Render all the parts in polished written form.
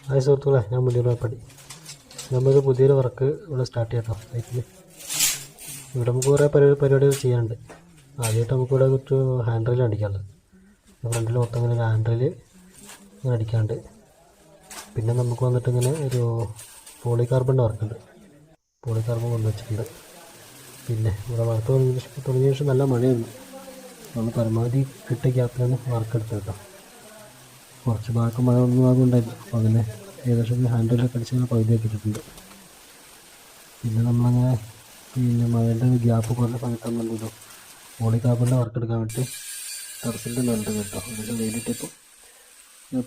Hi സുഹൃത്തുക്കളെ, ഞാൻ മുനീർ. നമുക്ക് പുതിയൊരു വർക്ക് ഇവിടെ സ്റ്റാർട്ട് ചെയ്യാം കേട്ടോ. സൈറ്റിൽ ഇവിടെ നമുക്ക് കുറേ പരിപാടികൾ ചെയ്യാനുണ്ട്. ആദ്യമായിട്ട് നമുക്കിവിടെ കുറച്ച് ഹാൻഡ് റെയിൽ അടിക്കാനുള്ളത്. ഫ്രണ്ടിൽ മൊത്തം ഇങ്ങനെ ഹാൻഡ് റെയിൽ ഇങ്ങനെ അടിക്കാനുണ്ട്. പിന്നെ നമുക്ക് വന്നിട്ട് ഇങ്ങനെ ഒരു പോളികാർബണിൻ്റെ വർക്കുണ്ട്. പോളികാർബൺ കൊണ്ടുവച്ചിട്ടുണ്ട്. പിന്നെ ഇവിടെ വർക്ക് തുടങ്ങിയ ശേഷം നല്ല മഴയുണ്ട്. നമ്മൾ പരമാവധി കിട്ടിയ ഗ്യാപ്പിലാണ് വർക്ക് എടുത്തത് കേട്ടോ. കുറച്ച് ഭാഗം മഴ ഒന്നും ആകുന്നുണ്ടായിരുന്നു. അപ്പോൾ അങ്ങനെ ഏകദേശം ഹാൻഡിലൊക്കെ അടിച്ച് പകുതി ആക്കിയിട്ടുണ്ട്. പിന്നെ നമ്മളങ്ങനെ മഴയുടെ ഗ്യാപ്പ് കുറഞ്ഞ സമയത്താണ് എന്ത് പോളികാർബണിൻ്റെ വർക്ക് എടുക്കാൻ വേണ്ടി ടെറസിൻ്റെ നല്ലത് കേട്ടോ. അതിൻ്റെ വെയിലിട്ടിപ്പോൾ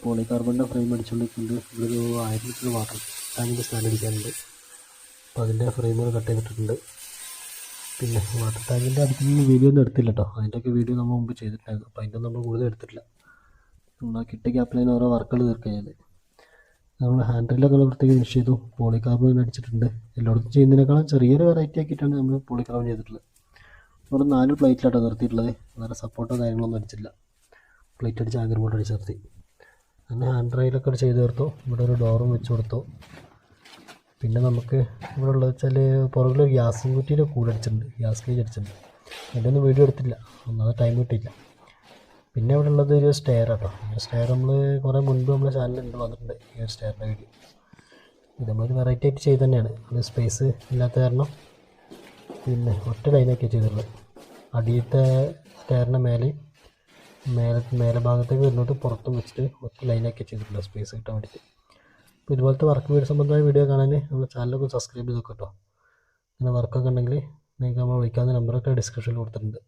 പോളികാർബണിൻ്റെ ഫ്രെയിം അടിച്ചുകൊണ്ടിരിക്കുന്നുണ്ട്. ഇവിടെ ഒരു 1000 ലിറ്റർ വാട്ടർ ടാങ്കിൻ്റെ സ്റ്റാൻഡ് അടിക്കാനുണ്ട്. അപ്പോൾ അതിൻ്റെ ഫ്രെയിമുകൾ കട്ട് ചെയ്തിട്ടുണ്ട്. പിന്നെ വാട്ടർ ടാങ്കിൻ്റെ അടിക്കുന്ന വീഡിയോ ഒന്നും എടുത്തില്ല കേട്ടോ. അതിൻ്റെയൊക്കെ വീഡിയോ നമ്മൾ മുമ്പ് ചെയ്തിട്ടുണ്ടായിരുന്നു. അപ്പോൾ അതിൻ്റെ നമ്മൾ കൂടുതൽ എടുത്തിട്ടില്ല. നമ്മൾ ആ കിട്ടിയ ഗ്യാപ്പിൽ ഓരോ വർക്കുകൾ തീർക്കുകയാണ്. നമ്മൾ ഹാൻഡ് റെയിലൊക്കെ പ്രത്യേകം യൂസ് ചെയ്തു. പോളികാർബൺ അടിച്ചിട്ടുണ്ട്. എല്ലായിടത്തും ചെയ്യുന്നതിനേക്കാളും ചെറിയൊരു വെറൈറ്റി ആക്കിയിട്ടാണ് നമ്മൾ പോളികാർബൺ ചെയ്തിട്ടുള്ളത്. ഒരു 4 പ്ലേറ്റിലാട്ടോ നിർത്തിയിട്ടുള്ളത്. വേറെ സപ്പോർട്ടോ കാര്യങ്ങളൊന്നും അടിച്ചില്ല. പ്ലേറ്റ് അടിച്ച് ആങ്കർ ബോർഡ് അടിച്ച് നിർത്തി. അങ്ങനെ ഹാൻഡ് റെയിലൊക്കെ ചെയ്ത് തീർത്തു. ഇവിടെ ഒരു ഡോറും വെച്ച് കൊടുത്തു. പിന്നെ നമുക്ക് ഇവിടെ ഉള്ളത് വെച്ചാൽ പുറകിലൊരു ഗ്യാസ് കുറ്റിയുടെ കൂടെ അടിച്ചിട്ടുണ്ട്. ഗ്യാസ് കേജ് അടിച്ചിട്ടുണ്ട്. അതിൻ്റെ ഒന്നും വീഡിയോ എടുത്തില്ല, ഒന്നാമത് ടൈം കിട്ടിയില്ല. പിന്നെ ഇവിടെ ഉള്ളത് ഒരു സ്റ്റെയർ കേട്ടോ. സ്റ്റെയർ നമ്മൾ കുറേ മുൻപ് നമ്മുടെ ചാനലിൽ വന്നിട്ടുണ്ട് ഈ ഒരു സ്റ്റെയറിൻ്റെ വീഡിയോ. ഇത് നമ്മളൊരു വെറൈറ്റി ആയിട്ട് ചെയ്ത് തന്നെയാണ്. അത് സ്പേസ് ഇല്ലാത്ത കാരണം പിന്നെ ഒറ്റ ലൈനൊക്കെ ചെയ്തിട്ടുള്ളത്. അടിയത്തെ സ്റ്റെയറിൻ്റെ മേലെ ഭാഗത്തേക്ക് വരുന്നത് പുറത്തും വെച്ചിട്ട് ഒറ്റ ലൈനൊക്കെ ചെയ്തിട്ടുള്ളത് സ്പേസ് കിട്ടാൻ വേണ്ടിയിട്ട്. അപ്പോൾ ഇതുപോലത്തെ വർക്ക് വീഡിയോ സംബന്ധമായ വീഡിയോ കാണാൻ നമ്മുടെ ചാനലൊക്കെ സബ്സ്ക്രൈബ് ചെയ്ത് നോക്കാം കേട്ടോ. അങ്ങനെ വർക്കൊക്കെ ഉണ്ടെങ്കിൽ നിങ്ങൾക്ക് നമ്മൾ വിളിക്കാവുന്ന നമ്പറൊക്കെ ഡിസ്ക്രിപ്ഷനിൽ കൊടുത്തിട്ടുണ്ട്.